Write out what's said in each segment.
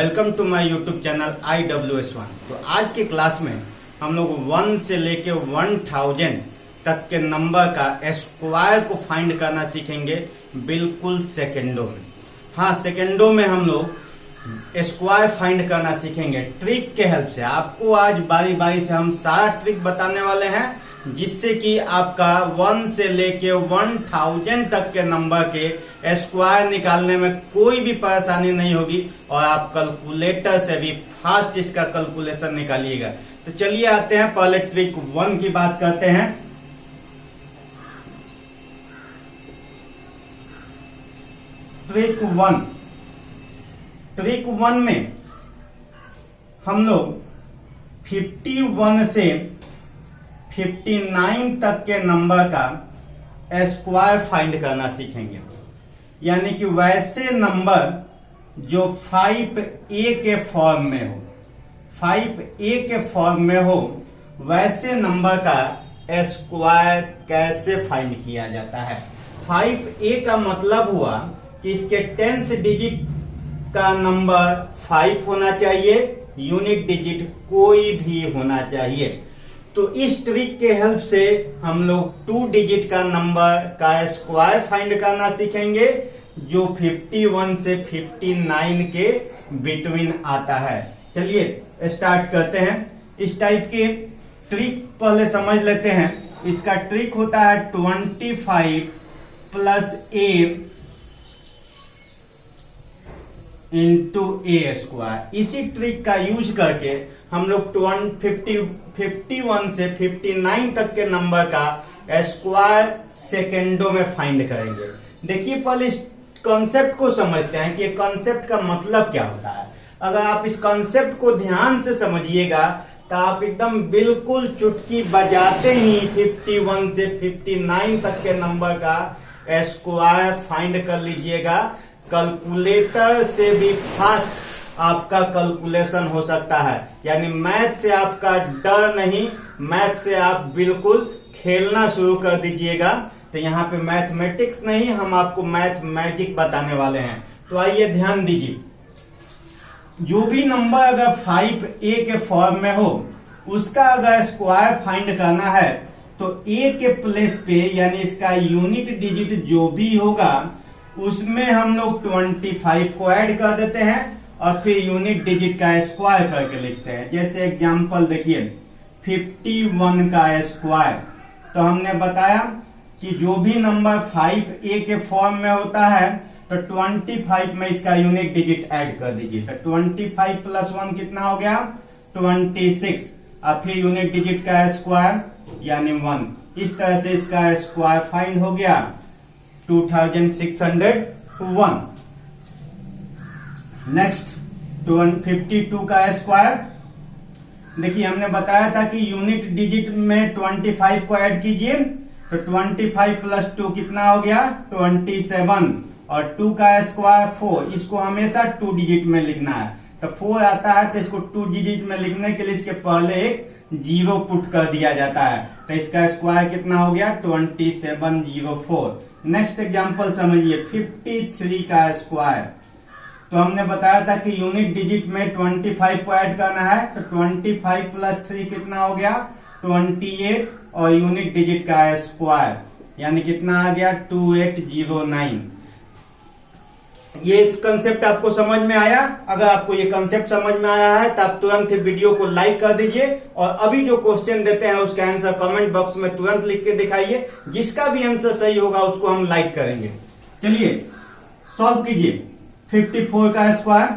Welcome to my YouTube channel IWS1। तो आज की क्लास में हम लोग 1 से लेके 1000 तक के नंबर का स्क्वायर को फाइंड करना सीखेंगे, बिल्कुल सेकेंडों में। हाँ, सेकेंडों में हम लोग स्क्वायर फाइंड करना सीखेंगे ट्रिक के हेल्प से। आपको आज बारी बारी से हम सारा ट्रिक बताने वाले हैं, जिससे कि आपका 1 से लेके 1000 तक के नंबर के स्क्वायर निकालने में कोई भी परेशानी नहीं होगी और आप कैलकुलेटर से भी फास्ट इसका कैलकुलेशन निकालिएगा। तो चलिए आते हैं, पहले ट्रिक 1 की बात करते हैं। ट्रिक 1 में हम लोग 51 से 59 तक के नंबर का स्क्वायर फाइंड करना सीखेंगे। यानी कि वैसे नंबर जो 5a के फॉर्म में हो, 5a के फॉर्म में हो, वैसे नंबर का स्क्वायर कैसे फाइंड किया जाता है। 5a का मतलब हुआ कि इसके 10th डिजिट का नंबर 5 होना चाहिए, यूनिट डिजिट कोई भी होना चाहिए। तो इस ट्रिक के हेल्प से हम लोग 2 डिजिट का नंबर का स्क्वायर फाइंड करना सीखेंगे, जो 51 से 59 के बिटवीन आता है। चलिए स्टार्ट करते हैं। इस टाइप की ट्रिक पहले समझ लेते हैं। इसका ट्रिक होता है 25 plus a into A square. इसी ट्रिक का यूज करके हम लोग 51 से 59 तक के नंबर का स्क्वायर सेकेंडों में फाइंड करेंगे। देखिए, पहले इस कॉन्सेप्ट को समझते हैं कि ये कॉन्सेप्ट का मतलब क्या होता है। अगर आप इस कॉन्सेप्ट को ध्यान से समझिएगा तो आप एकदम बिल्कुल चुटकी बजाते ही 51 से 59 तक के नंबर का स्क्वायर फाइंड कर लीजिएगा। कैलकुलेटर से भी फास्ट आपका कैलकुलेशन हो सकता है। यानी मैथ से आपका डर नहीं, मैथ से आप बिल्कुल खेलना शुरू कर दीजिएगा। तो यहाँ पे मैथमेटिक्स नहीं, हम आपको मैथ मैजिक बताने वाले हैं। तो आइए ध्यान दीजिए, जो भी नंबर अगर 5a के फॉर्म में हो, उसका अगर स्क्वायर फाइंड करना है तो a के प्लेस पे, यानी इसका यूनिट डिजिट जो भी होगा उसमें हम लोग 25 को ऐड कर देते हैं और फिर यूनिट डिजिट का स्क्वायर करके लिखते हैं। जैसे एग्जांपल देखिए, 51 का स्क्वायर। तो हमने बताया कि जो भी नंबर 5a के फॉर्म में होता है तो 25 में इसका यूनिट डिजिट ऐड कर दीजिए। तो 25 प्लस 1 कितना हो गया? 26। अब फिर यूनिट डिजिट का स्क्वायर यानी 1। इस तरह से इसका स्क्वायर फाइंड हो गया 2601। नेक्स्ट 52 का स्क्वायर। देखिए, हमने बताया था कि यूनिट डिजिट में 25 को ऐड कीजिए। तो 25 प्लस 2 कितना हो गया? 27। और 2 का स्क्वायर 4। इसको हमेशा 2 डिजिट में लिखना है। तो 4 आता है तो इसको 2 डिजिट में लिखने के लिए इसके पहले एक 0 पुट कर दिया जाता है। तो इसका स्क्वायर कितना हो गया? 2704। नेक्स्ट एग्जांपल समझिए, 53 का स्क्वायर। तो हमने बताया था कि यूनिट डिजिट में 25 को ऐड करना है। तो 25 प्लस 3 कितना हो गया? 28। और यूनिट डिजिट का स्क्वायर यानी कितना आ गया? 2809। ये कंसेप्ट आपको समझ में आया? अगर आपको ये कंसेप्ट समझ में आया है तो आप तुरंत ही वीडियो को लाइक कर दीजिए और अभी जो क्वेश्चन देते हैं उसका आंसर कमेंट बॉक्स में तुरंत लिख के दिखाइए। जिसका भी आंसर सही होगा उसको हम लाइक करेंगे। चलिए सॉल्व कीजिए 54 का स्क्वायर।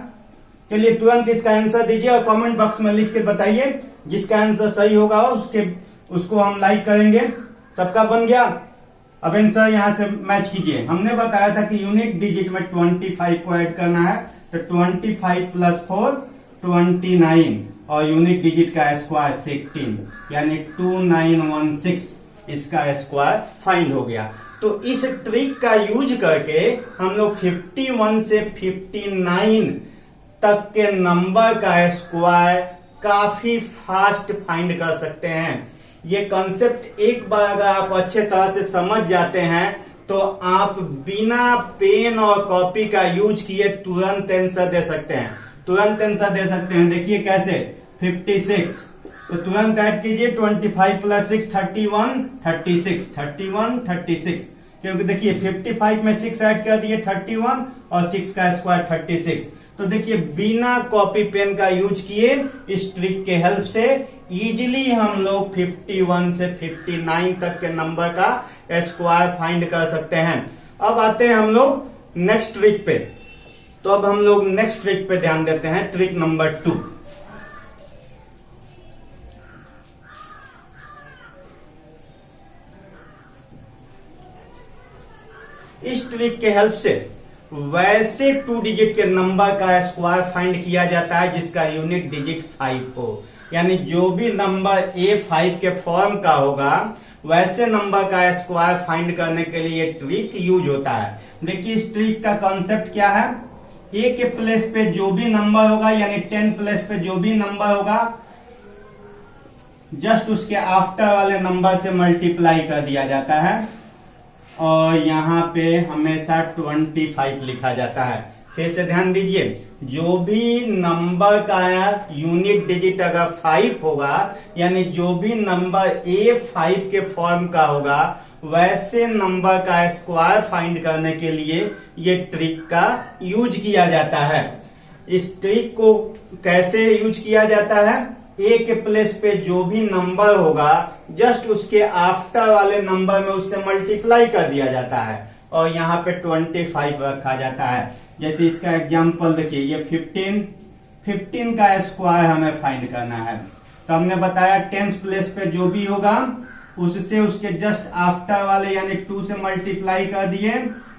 चलिए तुरंत इसका आंसर दीजिए और कमेंट बॉक्स में लिख के बताइए। जिसका आंसर सही होगा उसको हम लाइक करेंगे। सबका बन गया? अब आंसर यहां से मैच कीजिए। हमने बताया था कि यूनिट डिजिट में 25 को ऐड करना है। तो 25 प्लस 4 29 और यूनिट डिजिट का स्क्वायर 16 यानी 2916। इसका स्क्वायर फाइंड हो गया। तो इस ट्रिक का यूज करके हम लोग 51 से 59 तक के नंबर का स्क्वायर काफी फास्ट फाइंड कर सकते हैं। ये कॉन्सेप्ट एक बार अगर आप अच्छे तरह से समझ जाते हैं तो आप बिना पेन और कॉपी का यूज किए तुरंत आंसर दे सकते हैं। तुरंत आंसर दे सकते हैं। देखिए कैसे, 56, तो तुरंत ऐड कीजिए 25 प्लस 6 31 36 31 36, क्योंकि देखिए 55 में 6 ऐड कर दिए 31 और 6 का स्क्वायर 36। तो देखिए बिना कॉपी पेन का यूज किए इस ट्रिक के हेल्प से इजीली हम लोग 51 से 59 तक के नंबर का स्क्वायर फाइंड कर सकते हैं। अब आते हैं हम लोग नेक्स्ट ट्रिक पे। तो अब हम लोग नेक्स्ट ट्रिक पे ध्यान देते हैं, ट्रिक नंबर 2। इस ट्रिक के हेल्प से वैसे 2 डिजिट के नंबर का स्क्वायर फाइंड किया जाता है जिसका यूनिट डिजिट 5 हो, यानी जो भी नंबर A5 के फॉर्म का होगा वैसे नंबर का स्क्वायर फाइंड करने के लिए ट्रिक यूज होता है। देखिए इस ट्रिक का कॉन्सेप्ट क्या है, A के प्लेस पे जो भी नंबर होगा यानी 10 प्लेस पे जो भी नंबर होगा जस्ट उसके आफ्टर वाले नंबर से मल्टीप्लाई कर दिया जाता है और यहाँ पे हमेशा 25 लिखा जाता है। फिर से ध्यान दीजिए, जो भी नंबर का यूनिट डिजिट अगर 5 होगा यानी जो भी नंबर A5 के फॉर्म का होगा वैसे नंबर का स्क्वायर फाइंड करने के लिए ये ट्रिक का यूज किया जाता है। इस ट्रिक को कैसे यूज किया जाता है, A के प्लेस पे जो भी नंबर होगा जस्ट उसके आफ्टर वाले नंबर में उससे मल्टीप्लाई कर दिया जाता है और यहाँ पे 25 रखा जाता है। जैसे इसका एग्जांपल देखिए, ये 15 का स्क्वायर हमें फाइंड करना है। तो हमने बताया 10 प्लेस पे जो भी होगा उससे उसके जस्ट आफ्टर वाले यानी 2 से मल्टीप्लाई कर दिए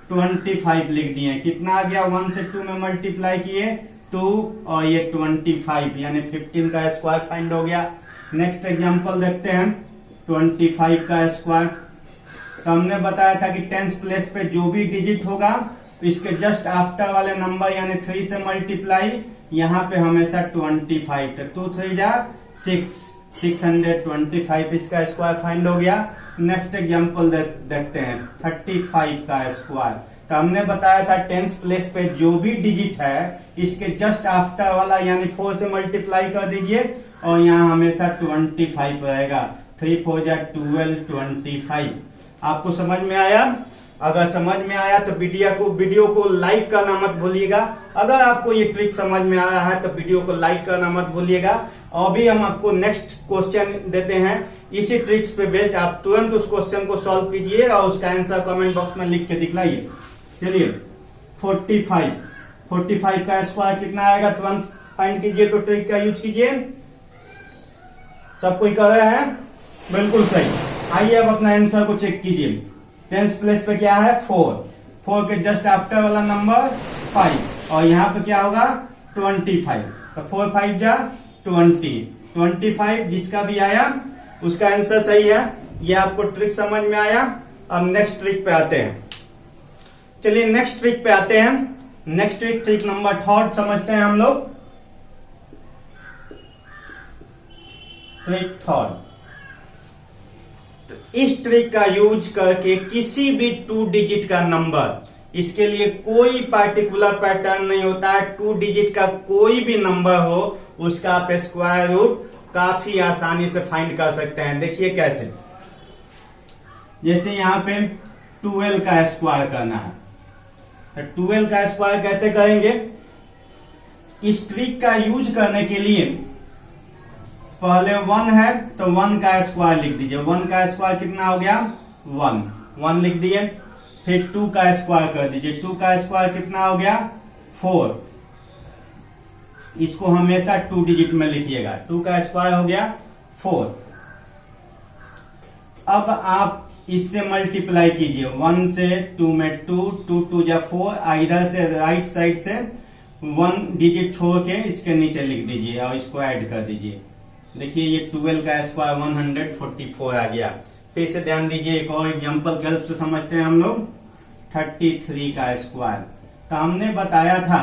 25 लिख दिए। कितना आ गया, 1 से 2 में मल्टीप्लाई किए 2 और ये 25 यानी 15 का स्क्वायर फाइंड हो गया। नेक्स्ट एग्जांपल देखते हैं 25 का स्क्वायर। तो हमने बताया था कि 10 प्लेस पे जो भी डिजिट होगा इसके जस्ट आफ्टर वाले नंबर यानी 3 से मल्टीप्लाई, यहाँ पे हमेशा 25, 2 3 जा 6, 625 इसका स्क्वायर फाइंड हो गया। नेक्स्ट एग्जांपल देखते हैं 35 का स्क्वायर। तो हमने बताया था 10 प्लेस पे जो भी डिजिट है इसके जस्ट आफ्टर वाला यानी 4 से मल्टीप्लाई कर दीजिए और यहाँ हमेशा 25 रहेगा। 3 4 जा 12, 25। आपको समझ में आया? अगर समझ में आया तो वीडियो को लाइक करना मत भूलिएगा। अगर आपको ये ट्रिक समझ में आया है तो वीडियो को लाइक करना मत भूलिएगा। अभी हम आपको नेक्स्ट क्वेश्चन देते हैं, इसी ट्रिक्स पे बेस्ड आप तुरंत उस क्वेश्चन को सॉल्व कीजिए और उसका आंसर कमेंट बॉक्स में लिख के दिखलाइए। चलिए 45 का स्क्वायर कितना आएगा तुरंत फाइंड कीजिए। तो ट्रिक का यूज कीजिए। सब कोई कर रहे हैं? बिल्कुल सही। आइए अब अपना आंसर को चेक कीजिए। 10 प्लेस पे क्या है 4 के जस्ट आफ्टर वाला नंबर 5 और यहाँ पे क्या होगा 25। तो 4 5 जा 25 जिसका भी आया उसका आंसर सही है। ये आपको ट्रिक समझ में आया। अब नेक्स्ट ट्रिक पे आते हैं। चलिए नेक्स्ट ट्रिक पे आते हैं। नेक्स्ट ट्रिक नंबर 3 समझते हैं हम लोग। ट्रिक 3। तो इस ट्रिक का यूज करके किसी भी 2 डिजिट का नंबर, इसके लिए कोई पार्टिकुलर पैटर्न नहीं होता है, 2 डिजिट का कोई भी नंबर हो उसका आप स्क्वायर रूट काफी आसानी से फाइंड कर सकते हैं। देखिए कैसे, जैसे यहाँ पे 12 का स्क्वायर करना है तो 12 का स्क्वायर कैसे करेंगे, इस ट्रिक का यूज करने के लिए पहले 1 है तो 1 का स्क्वायर लिख दीजिए। 1 का स्क्वायर कितना हो गया 1 लिख दिए। फिर 2 का स्क्वायर कर दीजिए। 2 का स्क्वायर कितना हो गया 4। इसको हमेशा 2 डिजिट में लिखिएगा। 2 का स्क्वायर हो गया 4। अब आप इससे मल्टीप्लाई कीजिए 1 से 2 में 2 2 जा 4। इधर से राइट साइड से 1 डिजिट छोड़ के इसके नीचे लिख दीजिए और इसको ऐड कर दीजिए। देखिए ये 12 का स्क्वायर 144 आ गया। फिर से ध्यान दीजिए, एक और एग्जांपल की हेल्प से समझते हैं हम लोग। 33 का स्क्वायर। तो हमने बताया था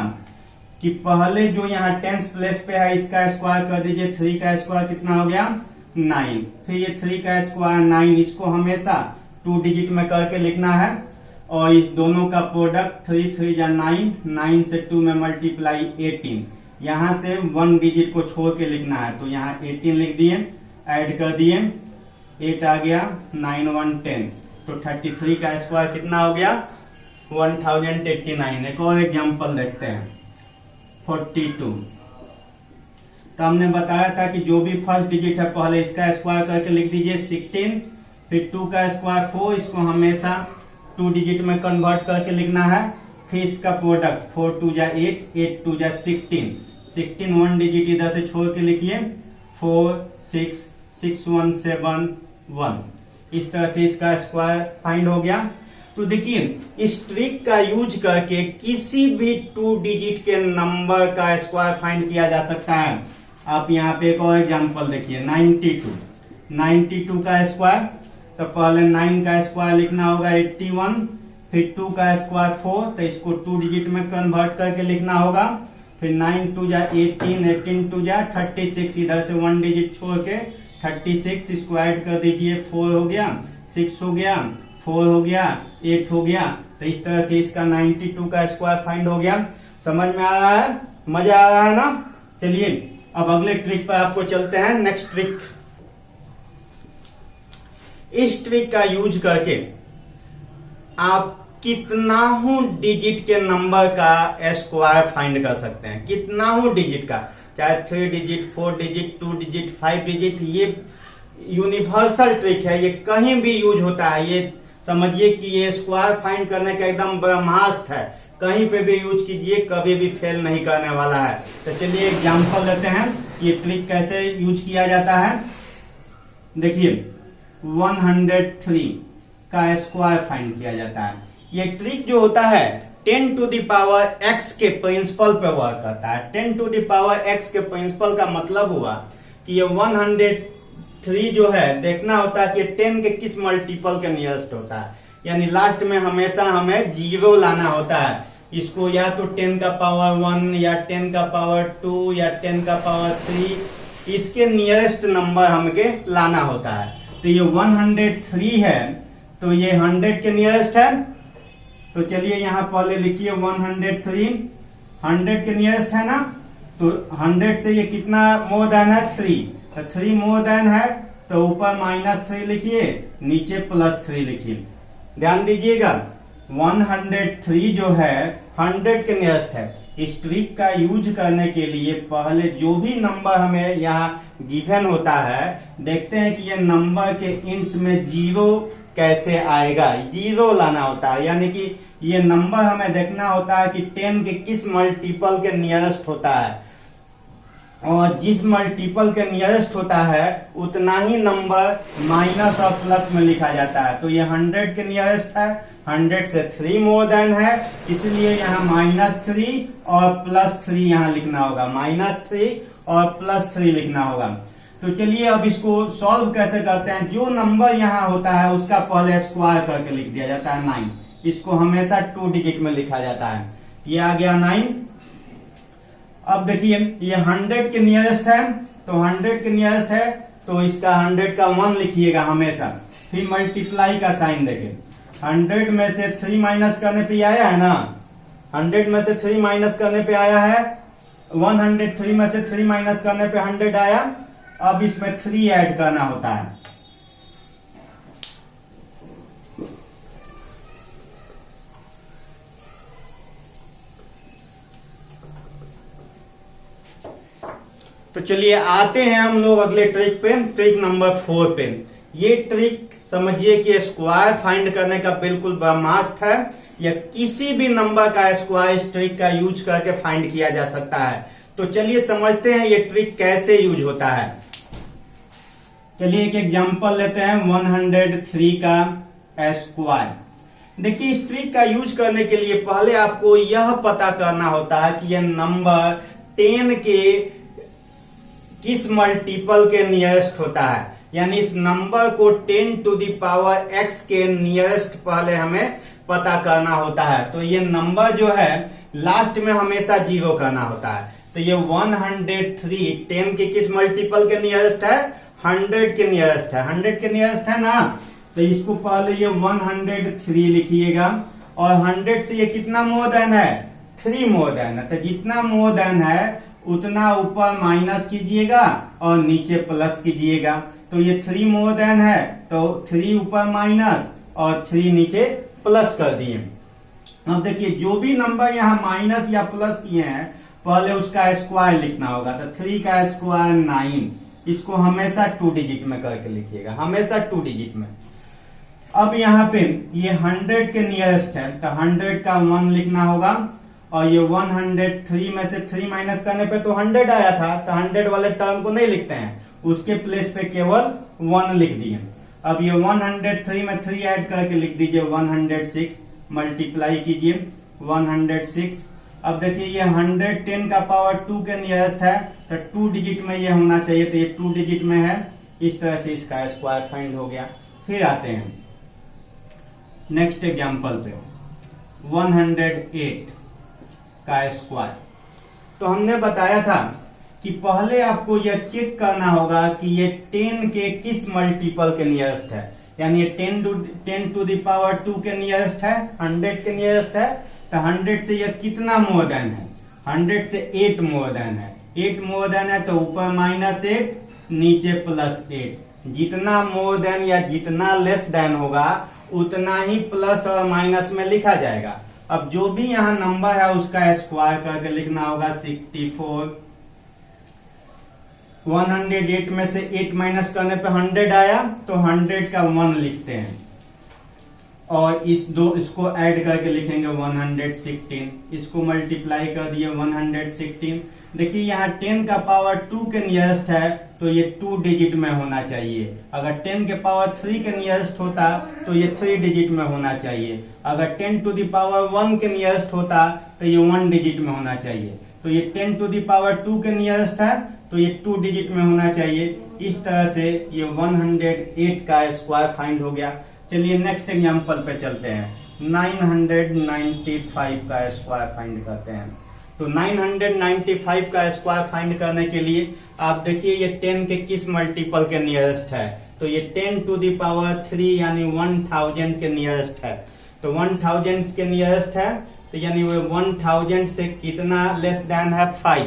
कि पहले जो यहाँ 10 प्लेस पे है इसका स्क्वायर कर दीजिए। 3 का स्क्वायर कितना हो गया 9। फिर ये 3 का स्क्वायर 9, इसको हमेशा 2 डिजिट में करके लिखना है और इस दोनों का प्रोडक्ट 3 3 जा 9 से 2 में मल्टीप्लाई 18। यहां से 1 डिजिट को छोड़ के लिखना है, तो यहाँ 18 लिख दिए, ऐड कर दिए, 8 आ गया, 9 1 10, तो 33 का स्क्वायर कितना हो गया 1089। एक और एग्जाम्पल देखते हैं 42। तो हमने बताया था कि जो भी फर्स्ट डिजिट है पहले इसका स्क्वायर करके लिख दीजिए 16, फिर 2 का स्क्वायर 4, इसको हमेशा 2 डिजिट में कन्वर्ट करके लिखना है, फिर इसका प्रोडक्ट 4 2 जा 8, 8 2 जा 16, 16 1 डिजिट इधर से छोड़ के लिखिए 4 6 6 1 7 1। इस तरह से इसका स्क्वायर फाइंड हो गया। तो देखिए इस ट्रिक का यूज करके किसी भी 2 डिजिट के नंबर का स्क्वायर फाइंड किया जा सकता है। आप यहाँ पे एक और एग्जांपल देखिए 92 का स्क्वायर, तो पहले 9 का स्क्वायर लिखना होगा 81, फिर 2 का स्क्वायर 4, तो इसको 2 डिजिट में कन्वर्ट करके लिखना होगा, फिर 9 2 जा 18, 18 2 जा 36, इधर से 1 डिजिट छोड़ के 36, इसको ऐड कर दीजिए, 4 हो गया, 6 हो गया, 4 हो गया, 8 हो गया। तो इस तरह से इसका 92 का स्क्वायर फाइंड हो गया। समझ में आ रहा है, मजा आ रहा है ना। चलिए अब अगले ट्रिक पर आपको चलते हैं। नेक्स्ट ट्रिक, इस ट्रिक का यूज करके आप कितना डिजिट के नंबर का स्क्वायर फाइंड कर सकते हैं, कितना डिजिट का, चाहे 3 डिजिट 4 डिजिट 2 डिजिट 5 डिजिट। ये यूनिवर्सल ट्रिक है, ये कहीं भी यूज होता है। ये समझिए कि ये स्क्वायर फाइंड करने का एकदम ब्रह्मास्त्र है, कहीं पे भी यूज कीजिए, कभी भी फेल नहीं करने वाला है। तो चलिए एग्जांपल लेते हैं ये ट्रिक कैसे यूज किया जाता है। देखिए 103 का स्क्वायर फाइंड किया जाता है। ये ट्रिक जो होता है 10 टू द पावर x के प्रिंसिपल पे वर्क करता है। 10 टू द पावर x के प्रिंसिपल का मतलब हुआ कि ये 103 जो है देखना होता है कि 10 के किस मल्टीपल के नियरेस्ट होता है, यानी लास्ट में हमेशा हमें 0 लाना होता है। इसको या तो 10 का पावर 1 या 10 का पावर 2 या 10 का पावर 3, इसके नियरेस्ट नंबर हमें लाना होता है। तो ये 103 है, तो ये 100 के नियरेस्ट है। तो चलिए यहाँ पहले लिखिए 103, 100 के नियरेस्ट है ना, तो 100 से ये कितना मोर देन है 3, तो 3 मोर देन है, तो ऊपर -3 लिखिए, नीचे +3 लिखिए। ध्यान दीजिएगा 103 जो है 100 के नियरेस्ट है। इस ट्रिक का यूज करने के लिए पहले जो भी नंबर हमें यहाँ गिवन होता है, देखते हैं कि ये नंबर के इंड्स में 0 कैसे आएगा, 0 लाना होता है। यानी कि ये नंबर हमें देखना होता है कि 10 के किस मल्टीपल के नियरेस्ट होता है, और जिस मल्टीपल के नियरेस्ट होता है उतना ही नंबर माइनस और प्लस में लिखा जाता है। तो ये 100 के नियरेस्ट है, 100 से 3 मोर देन है, इसलिए यहाँ -3 और +3 यहाँ लिखना होगा, -3 और +3 लिखना होगा। तो चलिए अब इसको सॉल्व कैसे करते हैं। जो नंबर यहाँ होता है उसका पहले स्क्वायर करके लिख दिया जाता है 9, इसको हमेशा 2 डिजिट में लिखा जाता है। ये आ गया 9। अब देखिए ये 100 के नियरेस्ट है, तो 100 के नियरेस्ट है तो इसका 100 का 1 लिखिएगा हमेशा, फिर मल्टीप्लाई का साइन देके 100 में से 3 माइनस करने पे आया है ना, 100 में से 3 माइनस करने पे आया है, 103 में से 3 माइनस करने पे 100 आया। अब इसमें 3 ऐड करना होता है, तो चलिए आते हैं हम लोग अगले ट्रिक पे, ट्रिक नंबर 4 पे। ये ट्रिक समझिए कि स्क्वायर फाइंड करने का बिल्कुल ब्रह्मास्त्र है, या किसी भी नंबर का स्क्वायर इस ट्रिक का यूज करके फाइंड किया जा सकता है। तो चलिए समझते हैं ये ट्रिक कैसे यूज होता है। चलिए एक एग्जांपल लेते हैं 103 का स्क्वायर। देखिए इस ट्रिक का यूज करने के लिए पहले आपको यह पता करना होता है कि यह नंबर 10 के किस मल्टीपल के नियरेस्ट होता है, यानी इस नंबर को 10 टू द पावर x के नियरेस्ट पहले हमें पता करना होता है। तो ये नंबर जो है लास्ट में हमेशा 0 करना होता है। तो ये 103 10 के किस मल्टीपल के नियरेस्ट है, 100 के नियरेस्ट है, 100 के नियरेस्ट है ना, तो इसको पहले ये 103 लिखिएगा, और 100 से ये कितना मोर देन है, 3 मोर देन है। तो जितना मोर देन है उतना ऊपर माइनस कीजिएगा और नीचे प्लस कीजिएगा। तो ये 3 मोर देन है तो 3 ऊपर माइनस और 3 नीचे प्लस कर दिए। अब देखिए जो भी नंबर यहाँ माइनस या प्लस किए हैं पहले उसका स्क्वायर लिखना होगा। तो 3 का स्क्वायर 9, इसको हमेशा 2 डिजिट में करके लिखिएगा, हमेशा 2 डिजिट में। अब यहाँ पे ये 100 के नियरेस्ट है तो 100 का 1 लिखना होगा और ये 103 में से 3 माइनस करने पे तो 100 आया था, तो 100 वाले टर्म को नहीं लिखते हैं, उसके प्लेस पे केवल 1 लिख दिए। अब ये 103 में 3 ऐड करके लिख दीजिए 106, मल्टीप्लाई कीजिए 106। अब देखिए ये 110 का पावर 2 के नियरेस्ट है तो 2 डिजिट में ये होना चाहिए, तो ये 2 डिजिट में है। इस तरह से इसका स्क्वायर फाइंड हो गया। फिर आते हैं नेक्स्ट एग्जांपल पे, 108 का स्क्वायर। तो हमने बताया था कि पहले आपको यह चेक करना होगा कि ये 10 के किस मल्टीपल के नियरेस्ट है, यानी ये 10 टू द पावर 2 के नियरेस्ट है, 100 के नियरेस्ट है, तो 100 से यह कितना मोर देन है, 100 से 8 मोर देन है, 8 मोर देन है तो ऊपर -8 नीचे +8। जितना मोर देन या जितना लेस देन होगा उतना ही प्लस और माइनस में लिखा जाएगा। अब जो भी यहाँ नंबर है उसका स्क्वायर करके लिखना होगा 64। 108 में से 8 माइनस करने पे 100 आया तो 100 का 1 लिखते हैं और इसको ऐड करके लिखेंगे 116। इसको मल्टीप्लाई कर दिए 116। देखिए यहाँ 10 का पावर 2 के नियरेस्ट है तो ये 2 डिजिट में होना चाहिए। अगर 10 के पावर 3 के नियरेस्ट होता तो ये 3 डिजिट में होना चाहिए। अगर 10 टू द पावर 1 के नियरेस्ट होता तो ये 1 डिजिट में होना चाहिए। तो ये 10 टू द पावर 2 के नियरेस्ट है तो ये 2 डिजिट में होना चाहिए। इस तरह से ये 108 का स्क्वायर फाइंड हो गया। चलिए नेक्स्ट एग्जांपल पे चलते हैं, 995 का स्क्वायर फाइंड करते हैं। तो 995 का स्क्वायर फाइंड करने के लिए आप देखिए ये 10 के किस मल्टीपल के नियरेस्ट है, तो ये 10 टू द पावर 3 यानी 1000 के नियरेस्ट है। तो 1000 के नियरेस्ट है तो यानी वो 1000 से कितना लेस देन है 5।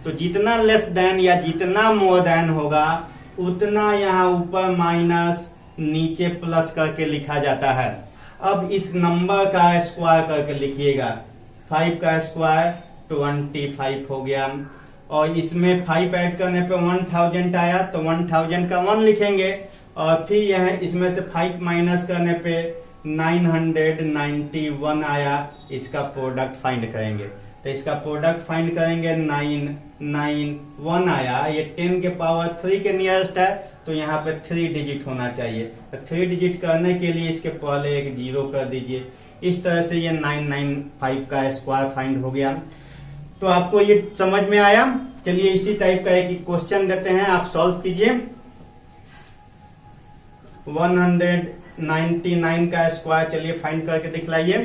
तो जितना लेस देन या जितना मोर देन होगा उतना यहाँ ऊपर माइनस नीचे प्लस करके लिखा जाता है। अब इस नंबर का स्क्वायर करके लिखिएगा, 5 का स्क्वायर 25 हो गया और इसमें 5 ऐड करने पे 1000 आया तो 1000 का 1 लिखेंगे और फिर यह इसमें से 5 माइनस करने पे 991 आया। इसका प्रोडक्ट फाइंड करेंगे तो इसका प्रोडक्ट फाइंड करेंगे 991 आया। ये 10 के पावर 3 के नियरेस्ट है तो यहाँ पे 3 डिजिट होना चाहिए। तो 3 डिजिट करने के लिए इसके पहले एक 0 कर दीजिए। इस तरह से ये 995 का स्क्वायर फाइंड हो गया। तो आपको ये समझ में आया। चलिए इसी टाइप का एक क्वेश्चन देते हैं, आप सॉल्व कीजिए। 199 का स्क्वायर चलिए फाइंड करके दिखलाइए।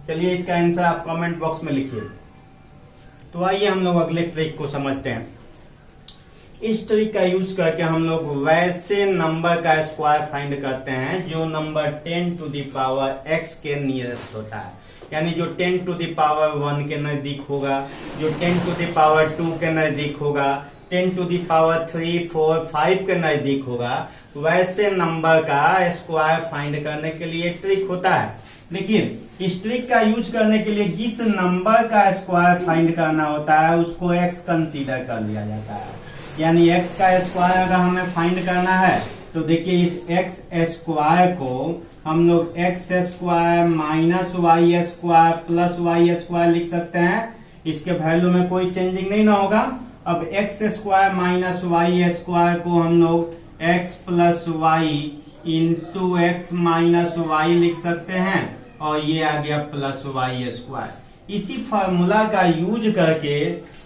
चलिए इसका आंसर आप कमेंट बॉक्स में लिखिए। तो आइए हम लोग अगले ट्रिक को समझते हैं। इस ट्रिक का यूज करके हम लोग वैसे नंबर का स्क्वायर फाइंड करते हैं जो number 10 to the power x के नियरेस्ट होता है, यानी जो 10 टू द पावर 1 के नजदीक होगा, जो 10 टू द पावर 2 के नजदीक होगा, 10 टू द पावर 3, 4, 5 के नजदीक होगा। वैसे नंबर का स्क्वायर फाइंड करने के लिए ट्रिक होता है। देखिए इस ट्रिक का यूज करने के लिए जिस नंबर का स्क्वायर फाइंड करना होता है उसको x कंसीडर कर लिया जाता है। यानी x का स्क्वायर अगर हमें फाइंड करना है तो देखिए इस x स्क्वायर को हम लोग x square minus Y square plus Y square लिख सकते हैं। इसके वैल्यू में कोई चेंजिंग नहीं ना होगा। अब x square minus Y square को हम लोग x plus Y into X minus Y लिख सकते हैं और ये आ गया प्लस वाई स्क्वायर। इसी फॉर्मूला का यूज करके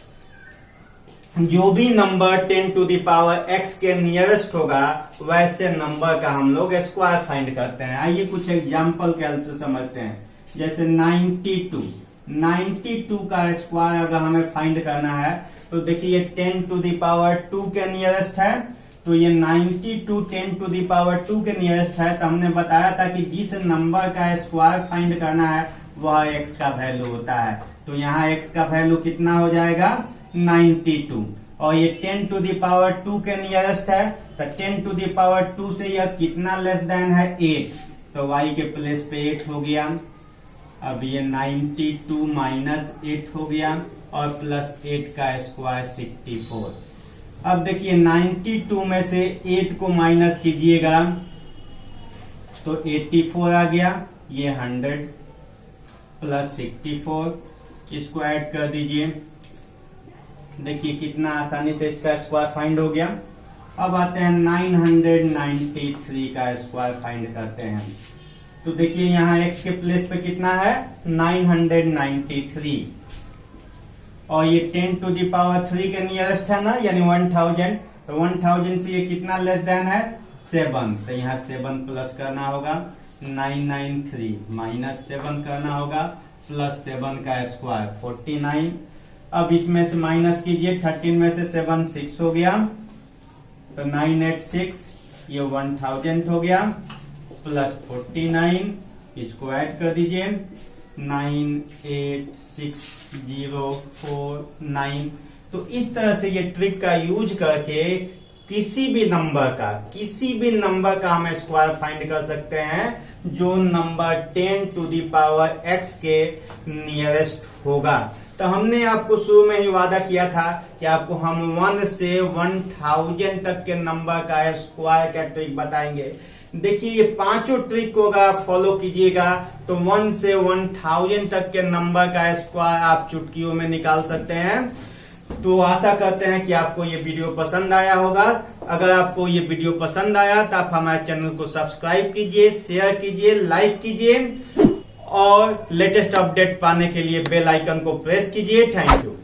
जो भी number 10 to the power x के नियरेस्ट होगा वैसे नंबर का हम लोग स्क्वायर फाइंड करते हैं। आइए कुछ एग्जांपल के हेल्प से समझते हैं। जैसे 92 का स्क्वायर अगर हमें फाइंड करना है तो देखिए 10 टू द पावर 2 के नियरेस्ट है तो ये 92 10 टू द पावर 2 के नियरेस्ट है। तो हमने बताया था कि जिस नंबर का स्क्वायर फाइंड करना है वह x का वैल्यू होता है। तो यहाँ x का वैल्यू कितना हो जाएगा, 92 और ये 10 टू द पावर 2 के नियरेस्ट है, तो 10 टू द पावर 2 से यह कितना लेस देन है 8, तो y के प्लेस पे 8 हो गया। अब ये 92 माइनस 8 हो गया और प्लस 8 का स्क्वायर 64। अब देखिए 92 में से 8 को माइनस कीजिएगा तो 84 आ गया, ये 100 प्लस 64 इसको ऐड कर दीजिए। देखिए कितना आसानी से इसका स्क्वायर फाइंड हो गया। अब आते हैं 993 का स्क्वायर फाइंड करते हैं। तो देखिए यहाँ x के प्लेस पे कितना है 993 और ये 10 टू द पावर 3 के नियरेस्ट है ना, यानी 1000, तो 1000 से ये कितना लेस देन है 7, तो यहाँ 7 प्लस करना होगा, 993 माइनस 7 करना होगा, प्लस 7 का स्क्वायर 49। अब इसमें से माइनस कीजिए, 13 में से 7 6 हो गया, तो 986 ये 1000 हो गया, प्लस 49 इसको ऐड कर दीजिए, 986,049। तो इस तरह से ये ट्रिक का यूज करके किसी भी नंबर का हम स्क्वायर फाइंड कर सकते हैं जो number 10 to the power x के नियरेस्ट होगा। तो हमने आपको शुरू में ही वादा किया था कि आपको हम 1 से 1000 तक के नंबर का स्क्वायर का ट्रिक बताएंगे। देखिए ये पांचों ट्रिक को अगर आप फॉलो कीजिएगा तो 1 से 1000 तक के नंबर का स्क्वायर आप चुटकियों में निकाल सकते हैं। तो आशा करते हैं कि आपको ये वीडियो पसंद आया होगा। अगर आपको ये वीडियो पसंद आया तो आप हमारे चैनल को सब्सक्राइब कीजिए, शेयर कीजिए, लाइक कीजिए और लेटेस्ट अपडेट पाने के लिए बेल आइकन को प्रेस कीजिए। Thank you.